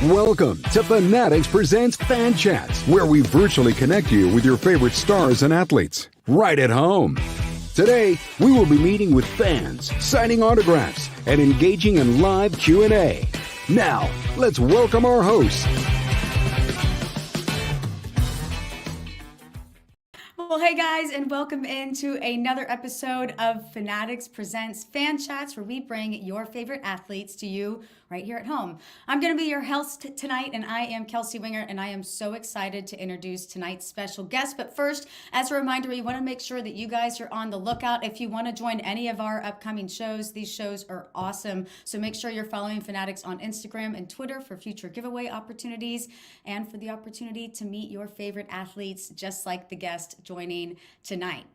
Welcome to Fanatics Presents FanChats, where we virtually connect you with your favorite stars and athletes right at home. Today, we will be meeting with fans, signing autographs, and engaging in live Q&A. Now, let's welcome our hosts. Well, hey guys, and welcome into another episode of Fanatics Presents FanChats, where we bring your favorite athletes to you right here at home. I'm going to be your host tonight, and I am Kelsey Winger, and I am so excited to introduce tonight's special guest. But first, as a reminder, we want to make sure that you guys are on the lookout. If you want to join any of our upcoming shows, these shows are awesome. So make sure you're following Fanatics on Instagram and Twitter for future giveaway opportunities and for the opportunity to meet your favorite athletes, just like the guest joining tonight.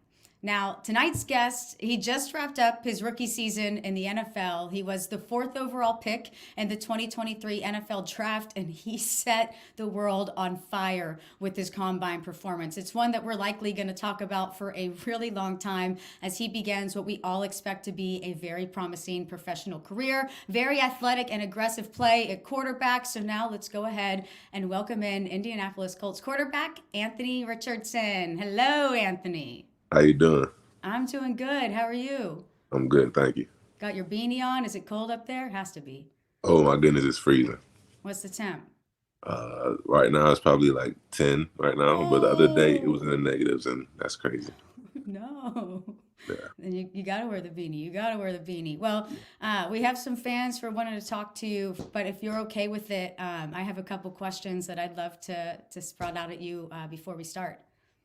Now, tonight's guest, he just wrapped up his rookie season in the NFL. He was the 4th overall pick in the 2023 NFL Draft, and he set the world on fire with his combine performance. It's one that we're likely going to talk about for a really long time as he begins what we all expect to be a very promising professional career, very athletic and aggressive play at quarterback. So now let's go ahead and welcome in Indianapolis Colts quarterback, Anthony Richardson. Hello, Anthony. How you doing? I'm doing good. How are you? I'm good, thank you. Got your beanie on? Is it cold up there? Has to be. Oh my goodness, it's freezing. What's the temp? Right now it's probably like 10 right now, but the other day it was in the negatives, and that's crazy. No. Yeah. Then you got to wear the beanie. You got to wear the beanie. Well, we have some fans for wanting to talk to you, but if you're okay with it, I have a couple questions that I'd love to sprout out at you before we start.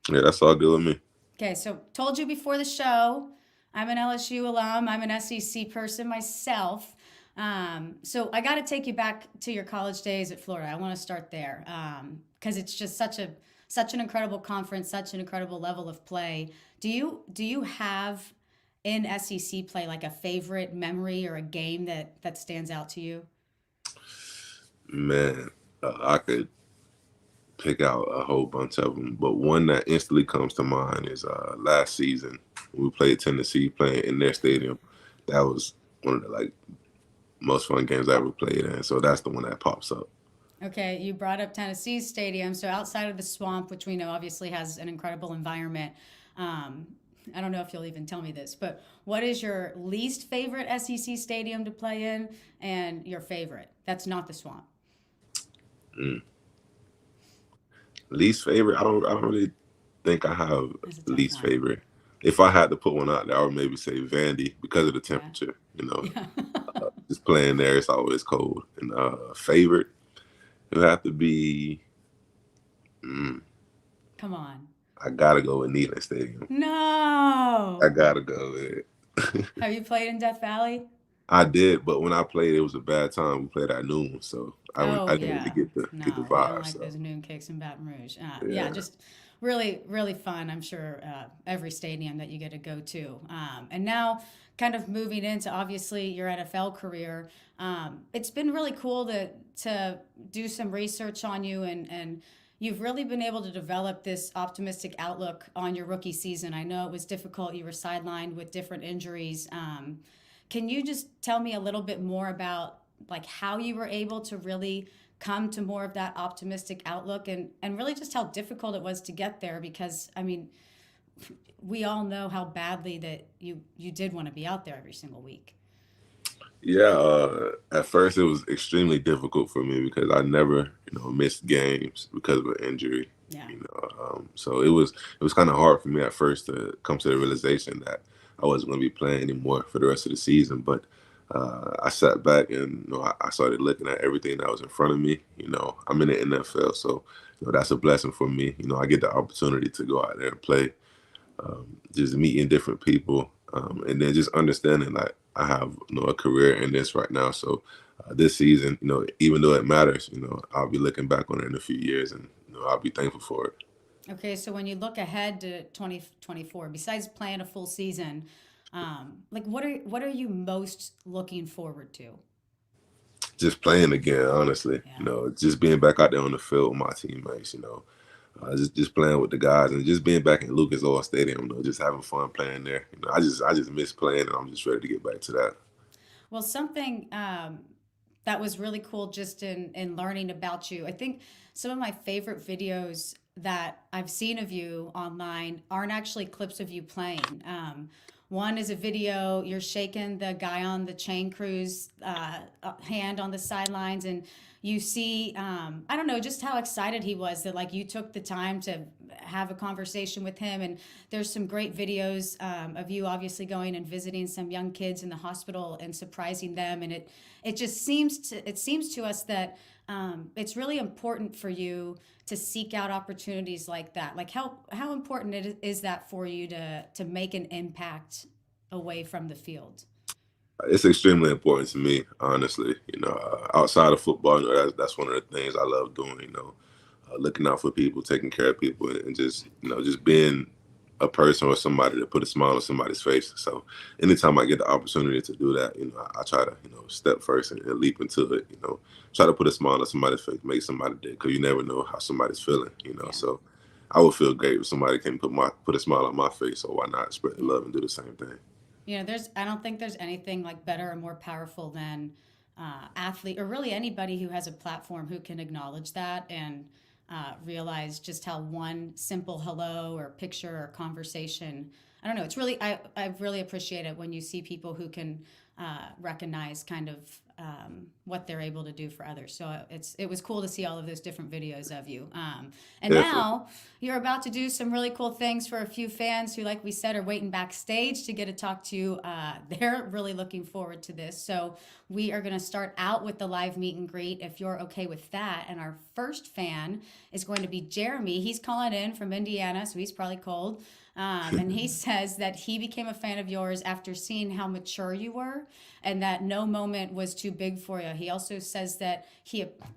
Yeah, that's all good with me. Okay, so told you before the show, I'm an LSU alum. I'm an SEC person myself. So I got to take you back to your college days at Florida. I want to start there because it's just such an incredible conference, such an incredible level of play. Do you have in SEC play like a favorite memory or a game that stands out to you? Man, I could pick out a whole bunch of them, but one that instantly comes to mind is last season when we played Tennessee, playing in their stadium. That was one of the most fun games I ever played in, so that's the one that pops up. Okay, you brought up Tennessee's stadium, so outside of the Swamp, which we know obviously has an incredible environment, I don't know if you'll even tell me this, but what is your least favorite SEC stadium to play in and your favorite? That's not the Swamp. Least favorite? I don't really think I have least favorite. If I had to put one out there, I would maybe say Vandy because of the temperature. Yeah. Just playing there, it's always cold. And favorite, it would have to be. Come on. I gotta go with Neyland Stadium. No. I gotta go with it. Have you played in Death Valley? I did, but when I played, it was a bad time. We played at noon, so I didn't really get the vibe. I don't like those noon kicks in Baton Rouge. Yeah, just really, really fun. I'm sure every stadium that you get to go to. And now kind of moving into, obviously, your NFL career, it's been really cool to do some research on you, and you've really been able to develop this optimistic outlook on your rookie season. I know it was difficult. You were sidelined with different injuries. Can you just tell me a little bit more about how you were able to really come to more of that optimistic outlook and really just how difficult it was to get there? Because, I mean, we all know how badly that you did want to be out there every single week. Yeah, at first it was extremely difficult for me because I never, missed games because of an injury. Yeah. So it was kind of hard for me at first to come to the realization that I wasn't going to be playing anymore for the rest of the season. But I sat back and I started looking at everything that was in front of me. I'm in the NFL, so that's a blessing for me. I get the opportunity to go out there and play, just meeting different people, and then just understanding that I have a career in this right now. So this season, even though it matters, I'll be looking back on it in a few years, and I'll be thankful for it. Okay, so when you look ahead to 2024, besides playing a full season, what are you most looking forward to? Just playing again, honestly. Yeah. Just being back out there on the field with my teammates. Just playing with the guys and just being back in Lucas Oil Stadium. Just having fun playing there. I just miss playing, and I'm just ready to get back to that. Well, something that was really cool just in learning about you. I think some of my favorite videos that I've seen of you online aren't actually clips of you playing. One is a video you're shaking the guy on the chain cruise hand on the sidelines, and you see, I don't know, just how excited he was that like you took the time to have a conversation with him. And there's some great videos of you obviously going and visiting some young kids in the hospital and surprising them. And it just seems to us that it's really important for you to seek out opportunities like that. Like how important is that for you to make an impact away from the field? It's extremely important to me, honestly. Outside of football, that's one of the things I love doing. Looking out for people, taking care of people, and just just being a person or somebody to put a smile on somebody's face. So anytime I get the opportunity to do that, I try to step first and leap into it. Try to put a smile on somebody's face, make somebody day, because you never know how somebody's feeling. Yeah. So I would feel great if somebody can put a smile on my face. So why not spread the love and do the same thing? I don't think there's anything like better or more powerful than athlete or really anybody who has a platform who can acknowledge that and realize just how one simple hello or picture or conversation. I don't know. It's really I really appreciate it when you see people who can recognize kind of what they're able to do for others. So it was cool to see all of those different videos of you. And now you're about to do some really cool things for a few fans who, like we said, are waiting backstage to get to talk to you. They're really looking forward to this. So we are going to start out with the live meet and greet, if you're okay with that. And our first fan is going to be Jeremy. He's calling in from Indiana, so he's probably cold. And he says that he became a fan of yours after seeing how mature you were and that no moment was too big for you. He also says that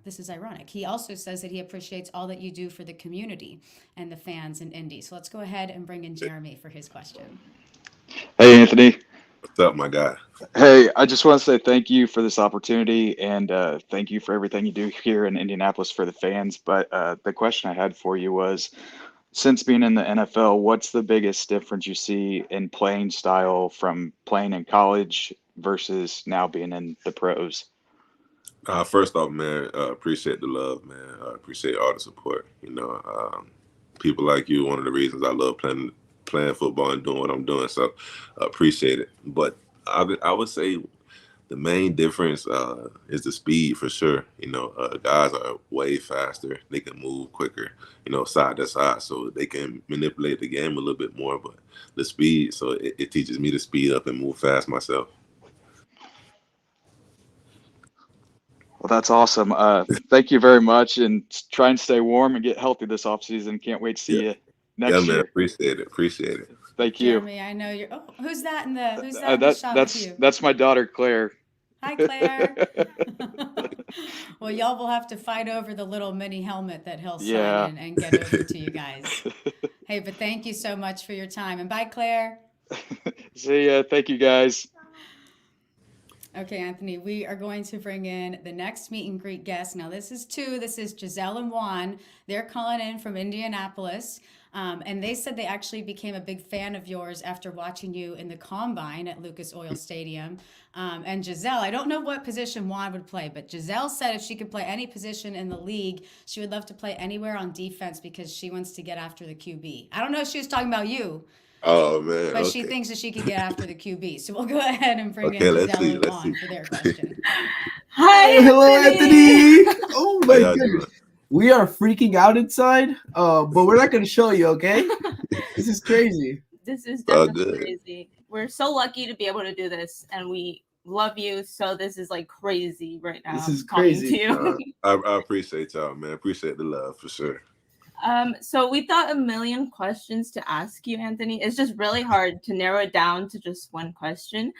this is ironic, he also says that he appreciates all that you do for the community and the fans in Indy. So let's go ahead and bring in Jeremy for his question. Hey, Anthony. What's up, my guy? Hey, I just want to say thank you for this opportunity and thank you for everything you do here in Indianapolis for the fans. But the question I had for you was, since being in the NFL, what's the biggest difference you see in playing style from playing in college versus now being in the pros? First off, man, appreciate the love, man. Appreciate all the support. People like you, one of the reasons I love playing football and doing what I'm doing. So appreciate it. But I would say the main difference is the speed for sure. Guys are way faster. They can move quicker, side to side. So they can manipulate the game a little bit more. But the speed, so it teaches me to speed up and move fast myself. Well, that's awesome. Thank you very much, and try and stay warm and get healthy this offseason. Can't wait to see you next year. Appreciate it. Thank you. Jeremy, I know you're. Oh, who's that in the shot with you? That's my daughter, Claire. Hi, Claire. Well, y'all will have to fight over the little mini helmet that he'll sign in and get over to you guys. Hey, but thank you so much for your time. And bye, Claire. See ya. Thank you, guys. Okay, Anthony, we are going to bring in the next meet and greet guest. Now, this is two. This is Giselle and Juan. They're calling in from Indianapolis. And they said they actually became a big fan of yours after watching you in the Combine at Lucas Oil Stadium. And Giselle, I don't know what position Juan would play, but Giselle said if she could play any position in the league, she would love to play anywhere on defense because she wants to get after the QB. I don't know if she was talking about you. Oh, man. But she thinks that she could get after the QB. So we'll go ahead and bring in Giselle and Juan for their question. Hi. Hello, Anthony. Oh, my goodness. We are freaking out inside, but we're not going to show you, okay? This is crazy. This is definitely crazy. We're so lucky to be able to do this, and we love you. So this is like crazy right now. This is crazy. To you. I appreciate y'all, man. Appreciate the love for sure. So we thought a million questions to ask you, Anthony. It's just really hard to narrow it down to just one question.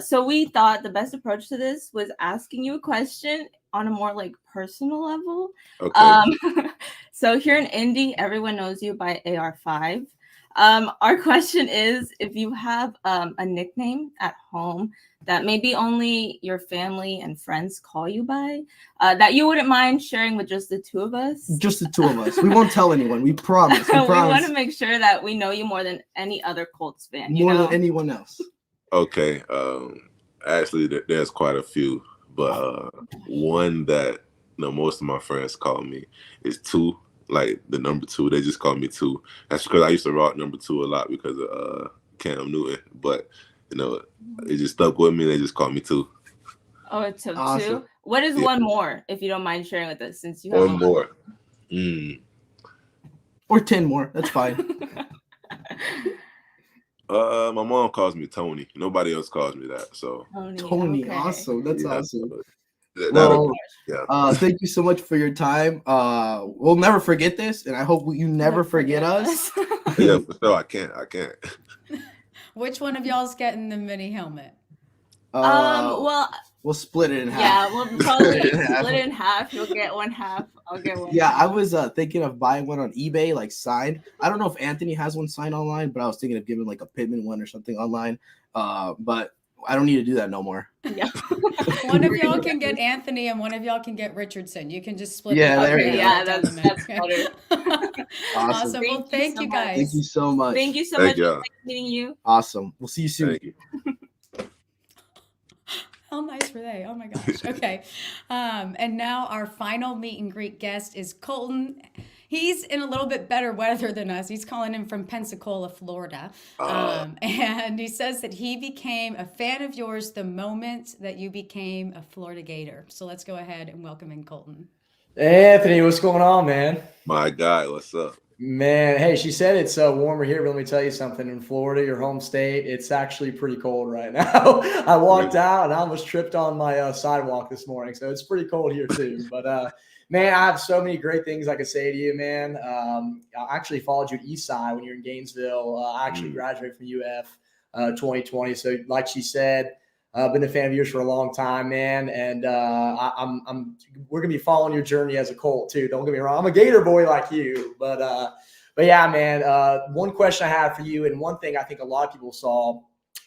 So we thought the best approach to this was asking you a question on a more like personal level. Okay. So here in Indy, everyone knows you by AR5. Our question is, if you have a nickname at home that maybe only your family and friends call you by, that you wouldn't mind sharing with just the two of us. Just the two of us. We won't tell anyone. We promise. We want to make sure that we know you more than any other Colts fan. More than anyone else. Okay. Actually, there's quite a few, but one that most of my friends call me is 2, like the number 2. They just call me 2. That's because I used to rock number 2 a lot because of Cam Newton, but it just stuck with me. They just call me 2. Oh, it's a Awesome. 2. What is one more, if you don't mind sharing with us, since you have One more. Or 10 more. That's fine. My mom calls me Tony. Nobody else calls me that. So Tony, okay. awesome. That's awesome. Well, thank you so much for your time. We'll never forget this, and I hope you never forget us. Yeah, for sure. I can't. Which one of y'all's getting the mini helmet? Well, we'll split it in half. Yeah, we'll probably split it in half. You'll get one half. I'll get one. Yeah, half. I was thinking of buying one on eBay, like signed. I don't know if Anthony has one signed online, but I was thinking of giving like a Pittman one or something online. But I don't need to do that no more. Yeah. One of y'all can get Anthony and one of y'all can get Richardson. You can just split it. There you go. Yeah, that's better. Awesome. Well, thank you guys. Thank you so much. Thank you so much for meeting you. Awesome. We'll see you soon. Thank you. How nice were they? Oh my gosh. Okay. And now our final meet and greet guest is Colton. He's in a little bit better weather than us. He's calling in from Pensacola, Florida. And he says that he became a fan of yours the moment that you became a Florida Gator. So let's go ahead and welcome in Colton. Hey, Anthony, what's going on, man? My guy, what's up? Man, hey, she said it's warmer here, but let me tell you something. In Florida, your home state, it's actually pretty cold right now. I walked out and I almost tripped on my sidewalk this morning, so it's pretty cold here too. But man, I have so many great things I could say to you, man. I actually followed you at Eastside when you were in Gainesville. I actually graduated from UF 2020. So like she said, I've been a fan of yours for a long time, man. And we're going to be following your journey as a Colt too. Don't get me wrong. I'm a Gator boy like you, but yeah, man, one question I had for you, and one thing I think a lot of people saw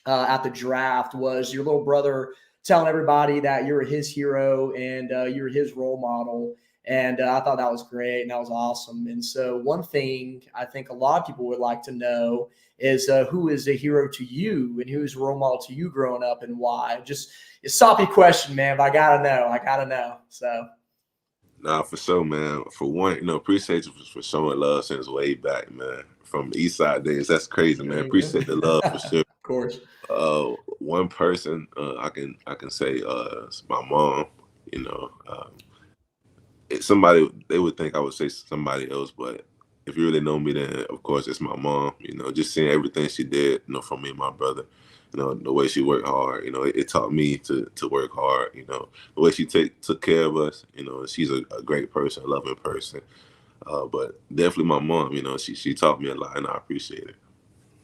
at the draft was your little brother telling everybody that you're his hero and you're his role model. And I thought that was great and that was awesome. And so one thing I think a lot of people would like to know is who is a hero to you and who is a role model to you growing up and why? Just a soppy question, man, but I gotta know. So. Nah, for sure, man. For one, appreciate you for showing love since way back, man. From the East Side days. That's crazy, man. Appreciate the love for sure. Of course. One person I can say is my mom. Somebody, they would think I would say somebody else, but if you really know me, then of course it's my mom. Just seeing everything she did, for me and my brother. The way she worked hard. It taught me to work hard. The way she took care of us. She's a great person, a loving person. But definitely my mom. She taught me a lot, and I appreciate it.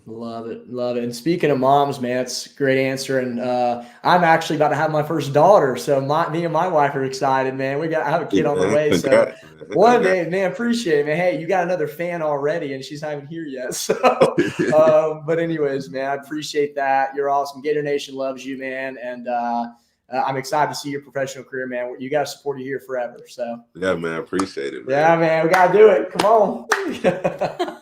Love it. And speaking of moms, man, it's a great answer. And I'm actually about to have my first daughter, so me and my wife are excited, man. I have a kid on the way, so one day, man, appreciate it, man. Hey, you got another fan already, and she's not even here yet. So, but anyways, man, I appreciate that. You're awesome. Gator Nation loves you, man, and I'm excited to see your professional career, man. You got to support you here forever. So yeah, man, I appreciate it, man. Yeah, man, we got to do it. Come on.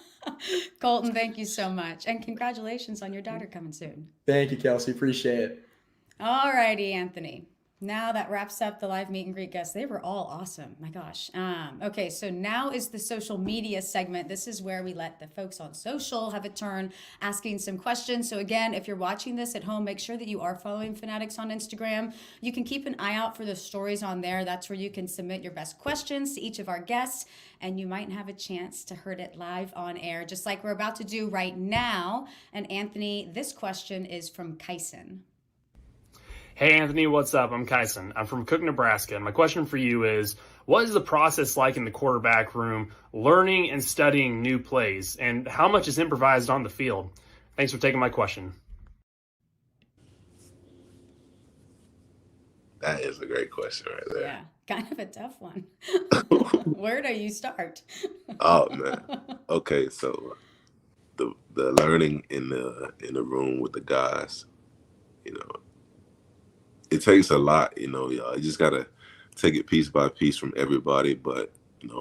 Colton, thank you so much. And congratulations on your daughter coming soon. Thank you, Kelsey. Appreciate it. All righty, Anthony. Now that wraps up the live meet and greet guests. They were all awesome. My gosh. Okay, so now is the social media segment. This is where we let the folks on social have a turn asking some questions. So again, if you're watching this at home, make sure that you are following Fanatics on Instagram. You can keep an eye out for the stories on there. That's where you can submit your best questions to each of our guests, and you might have a chance to hear it live on air, just like we're about to do right now. And Anthony, this question is from Kyson. Hey, Anthony, what's up? I'm Kyson. I'm from Cook, Nebraska. And my question for you is, what is the process like in the quarterback room, learning and studying new plays, and how much is improvised on the field? Thanks for taking my question. That is a great question right there. Yeah, kind of a tough one. Where do you start? Oh, man. Okay, so the learning in the room with the guys, it takes a lot, y'all. You just gotta take it piece by piece from everybody. But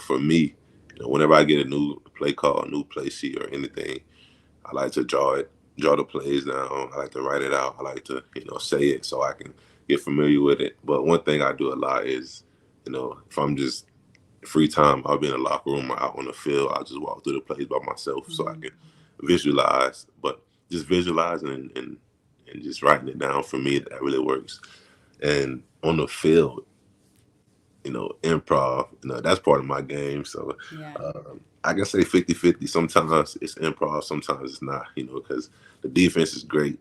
for me, whenever I get a new play call, a new play sheet, or anything, I like to draw the plays down. I like to write it out. I like to say it so I can get familiar with it. But one thing I do a lot is, if I'm just free time, I'll be in the locker room or out on the field. I'll just walk through the plays by myself so I can visualize. But just visualizing and just writing it down, for me, that really works. And on the field, improv, that's part of my game. So I can say 50-50. Sometimes it's improv, sometimes it's not, because the defense is great,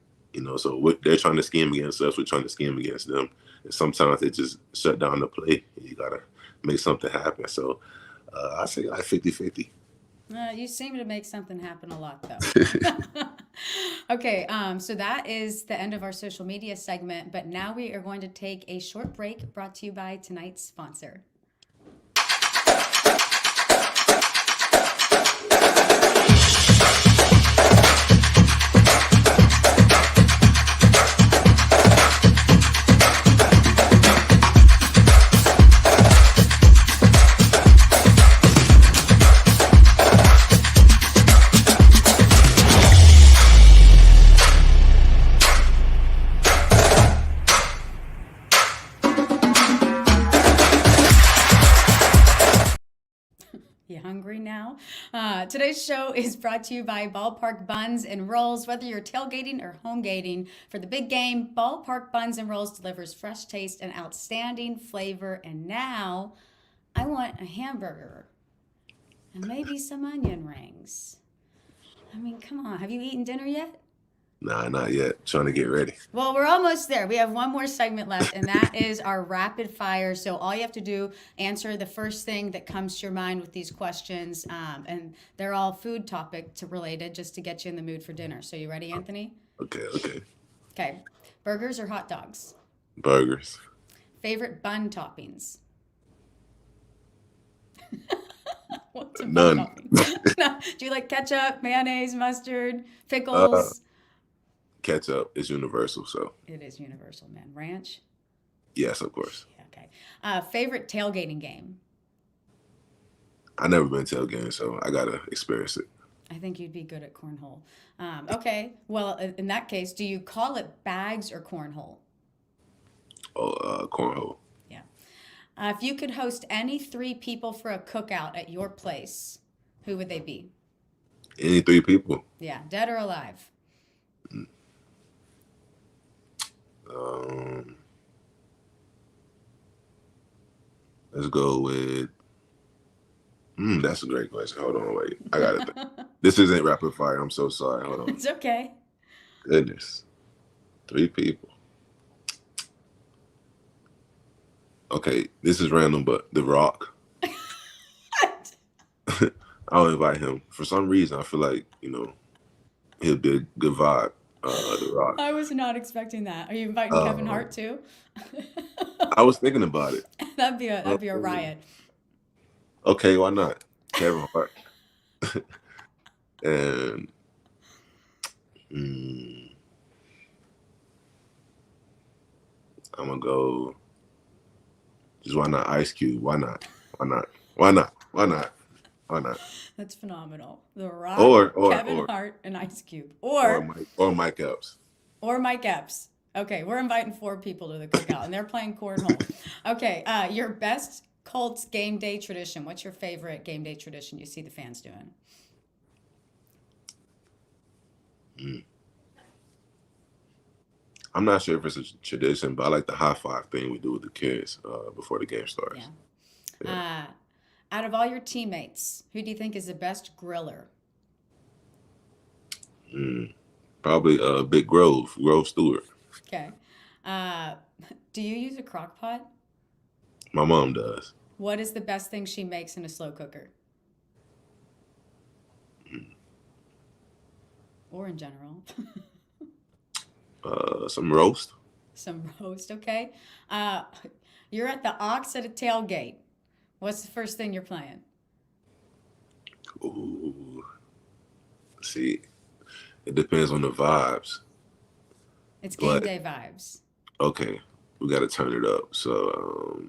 so they're trying to scheme against us, we're trying to scheme against them. And sometimes they just shut down the play. You got to make something happen. So I say like 50-50. You seem to make something happen a lot, though. Okay, so that is the end of our social media segment, but now we are going to take a short break brought to you by tonight's sponsor. You hungry now? Today's show is brought to you by Ballpark Buns and Rolls. Whether you're tailgating or home gating for the big game, Ballpark Buns and Rolls delivers fresh taste and outstanding flavor. And now I want a hamburger and maybe some onion rings. I mean, come on. Have you eaten dinner yet? Nah, not yet. Trying to get ready. Well, we're almost there. We have one more segment left, and that is our rapid fire. So all you have to do, answer the first thing that comes to your mind with these questions, and they're all food topic related, just to get you in the mood for dinner. So you ready, Anthony? Okay. Okay. Burgers or hot dogs? Burgers. Favorite bun toppings? What's a bun None. topping? No. Do you like ketchup, mayonnaise, mustard, pickles? Ketchup is universal, so. It is universal, man. Ranch? Yes, of course. Okay. Favorite tailgating game? I never been tailgating, so I gotta experience it. I think you'd be good at cornhole. Okay. Well, in that case, do you call it bags or cornhole? Cornhole. Yeah. If you could host any 3 people for a cookout at your place, who would they be? Any 3 people? Yeah. Dead or alive? Let's go with. That's a great question. Hold on, wait. I got it. This isn't rapid fire. I'm so sorry. Hold on. It's okay. Goodness. 3 people. Okay, this is random, but The Rock. I'll invite him. For some reason, I feel like, he'll be a good vibe. The Rock. I was not expecting that. Are you inviting Kevin Hart too? I was thinking about it. That'd be a riot. Okay, why not? Kevin Hart. And I'm gonna go. Just why not Ice Cube? Why not? That's phenomenal. The Rock, Kevin Hart, and Ice Cube, or Mike Epps. Or Mike Epps. Okay, we're inviting 4 people to the cookout, and they're playing cornhole. Okay, your best Colts game day tradition. What's your favorite game day tradition you see the fans doing? I'm not sure if it's a tradition, but I like the high five thing we do with the kids before the game starts. Yeah. Out of all your teammates, who do you think is the best griller? Probably Big Grove Stewart. Okay. Do you use a crock pot? My mom does. What is the best thing she makes in a slow cooker? Or in general? Some roast. Some roast, okay. You're at the Ox at a tailgate. What's the first thing you're playing? Ooh. See, it depends on the vibes. It's game day vibes. Okay, we got to turn it up. So,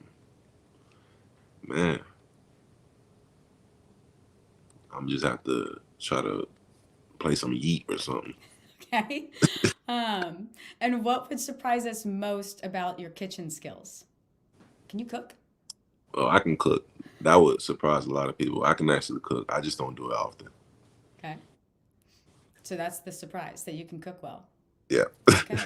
man, I'm just have to try to play some Yeet or something. Okay. And what would surprise us most about your kitchen skills? Can you cook? Well, I can cook. That would surprise a lot of people. I can actually cook. I just don't do it often. Okay. So that's the surprise, that you can cook well. Yeah. Okay.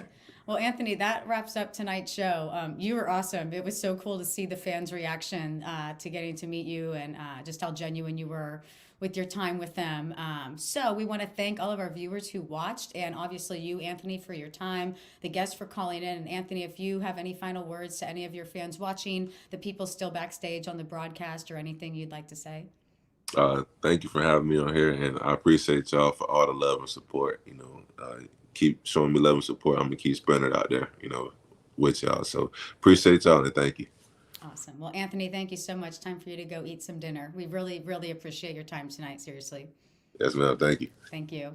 Well, Anthony, that wraps up tonight's show. You were awesome. It was so cool to see the fans' reaction to getting to meet you, and just how genuine you were with your time with them. So we want to thank all of our viewers who watched, and obviously you, Anthony, for your time, the guests for calling in. And Anthony, if you have any final words to any of your fans watching, the people still backstage on the broadcast, or anything you'd like to say. Thank you for having me on here, and I appreciate y'all for all the love and support. Keep showing me love and support. I'm gonna keep spreading it out there, with y'all. So appreciate y'all, and thank you. Awesome. Well, Anthony, thank you so much. Time for you to go eat some dinner. We really, really appreciate your time tonight. Seriously. Yes, ma'am. Thank you. Thank you.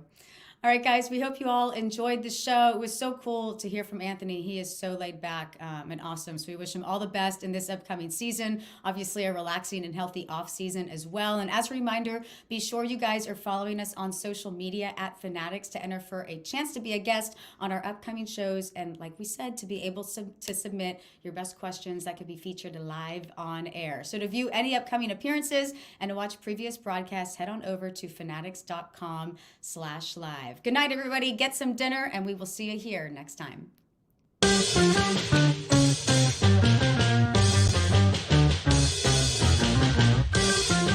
All right, guys, we hope you all enjoyed the show. It was so cool to hear from Anthony. He is so laid back and awesome. So we wish him all the best in this upcoming season. Obviously, a relaxing and healthy off season as well. And as a reminder, be sure you guys are following us on social media at Fanatics to enter for a chance to be a guest on our upcoming shows. And like we said, to be able to submit your best questions that could be featured live on air. So to view any upcoming appearances and to watch previous broadcasts, head on over to fanatics.com/live. Good night, everybody. Get some dinner, and we will see you here next time.